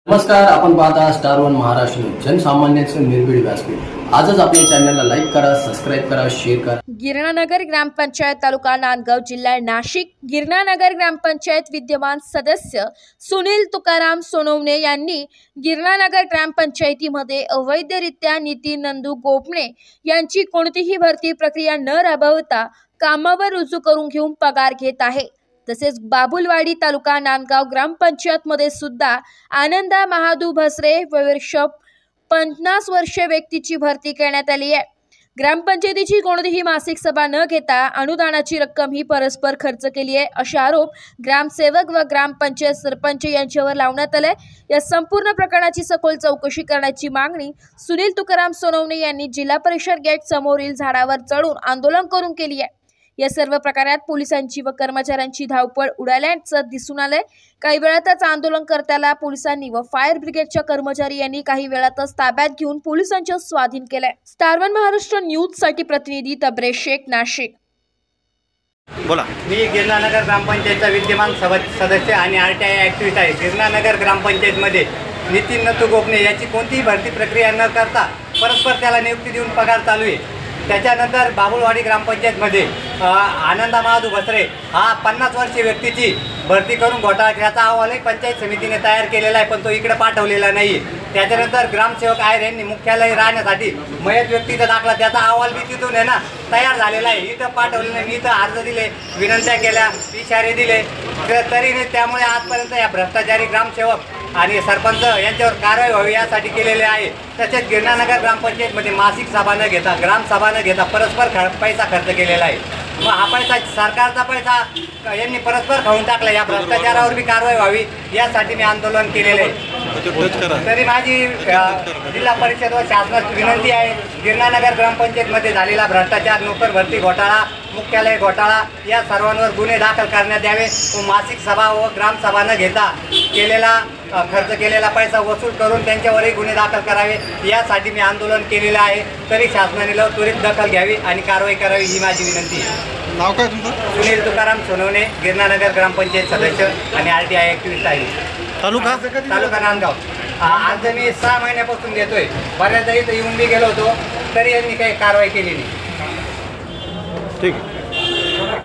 नमस्कार, आपण पाहता स्टार वन महाराष्ट्र न्यूज, जनसामान्यांचं निर्भीड व्यासपीठ। आजच आपल्या चॅनलला लाईक करा, सबस्क्राइब करा, शेअर करा। गिरणानगर ग्रामपंचायत तालुका नांदगाव जिल्हा नाशिक। गिरणानगर ग्रामपंचायत विद्यमान सदस्य सुनील तुकाराम सोनवणे यांनी गिरणानगर ग्रामपंचायतीमध्ये अवैधरित्या नितीन नंदू गोपणे यांची कोणतीही भरती प्रक्रिया न राबवता कामावर रुजू करून घेऊन पगार घेत आहे। तसेच बाबुलवाडी तालुका नांदगाव ग्रामपंचायत मध्ये सुद्धा आनंदा महादू भसरे वर्ष 50 वर्षीय व्यक्तीची भरती करण्यात आली आहे। ग्रामपंचायतीची कोणतीही मासिक सभा न घेता अनुदानाची रक्कम ही परस्पर खर्च केली आहे, असे आरोप ग्रामसेवक व ग्रामपंचायत सरपंच यांच्यावर लावण्यात आले। या संपूर्ण प्रकरणाची सखोल चौकशी करण्याची मागणी सुनील तुकाराम सोनवणे यांनी जिल्हा परिषद गेट समोरील झाडावर चढून आंदोलन करून केली आहे। या सर्व प्रकारात पोलिसांची व कर्मचाऱ्यांची धावपळ उडाल्याचं दिसून आले। काही वेळातच आंदोलनकर्त्याला पोलिसांनी व फायर ब्रिगेडच्या कर्मचारी यांनी काही वेळातच ताब्यात घेऊन पोलिसांच्या स्वाधीन केले। स्टार वन महाराष्ट्र न्यूज साठी प्रतिनिधी तब्रेज शेख, नाशिक। बोला। मी गिरणानगर ग्रामपंचायतचा विद्यमान सदस्य आणि आरटीआय ॲक्टिव्हिस्ट आहे। गिरणानगर ग्रामपंचायतमध्ये नितीन नंदू गोपणे याची कोणतीही भरती प्रक्रिया न करता परस्पर त्याला नियुक्ती देऊन पगार चालू आहे। त्याच्यानंतर बाबुलवाडी ग्रामपंचायतमध्ये आनंदा महादू भसरे हा 50 वर्षीय व्यक्तीची भरती करून घोटाळा केल्याचा अहवालही पंचायत समितीने तयार केलेला आहे, पण तो इकडे पाठवलेला नाही। त्याच्यानंतर ग्रामसेवक आयर यांनी मुख्यालय राहण्यासाठी मयत व्यक्तीचा दाखला त्याचा अहवाल बी तिथून आहे ना तयार झालेला आहे, इथं पाठवलेलं नाही। मी इथं अर्ज दिले, विनंत्या केल्या, इशारे दिले, तरी नाही। त्यामुळे आजपर्यंत या भ्रष्टाचारी ग्रामसेवक आणि सरपंच यांच्यावर कारवाई व्हावी यासाठी केलेले आहे। तसेच गिरणानगर ग्रामपंचायतमध्ये मासिक सभा न घेता, ग्रामसभा न घेता परस्पर पैसा खर्च केलेला आहे। मग हा पैसा सरकारचा पैसा यांनी परस्पर खाऊन टाकला। या भ्रष्टाचारावर बी कारवाई व्हावी यासाठी मी आंदोलन केलेले आहे। तरी माझी जिल्हा परिषद व शासनाची विनंती आहे, गिरणानगर ग्रामपंचायतमध्ये झालेला भ्रष्टाचार, नोकर भरती घोटाळा, मुख्यालय घोटाळा या सर्वांवर गुन्हे दाखल करण्यात यावे व मासिक सभा व ग्रामसभा न घेता खर्च केलेला पैसा वसूल करून त्यांच्यावरही गुन्हे दाखल करावे यासाठी मी आंदोलन केलेलं आहे। तरी शासनाने त्वरित दखल घ्यावी आणि कारवाई करावी ही माझी विनंती आहे। नाव काय तुमचं? सुनील तुकाराम सोनवणे, गिरणानगर ग्रामपंचायत सदस्य आणि आरटीआय ॲक्टिव्हिस्ट आहे। तालुका नांदगाव। आज मी 6 महिन्यापासून देतोय। बऱ्याचदा इथं येऊन मी गेलो होतो, तरी यांनी काही कारवाई केली नाही। ठीक आहे।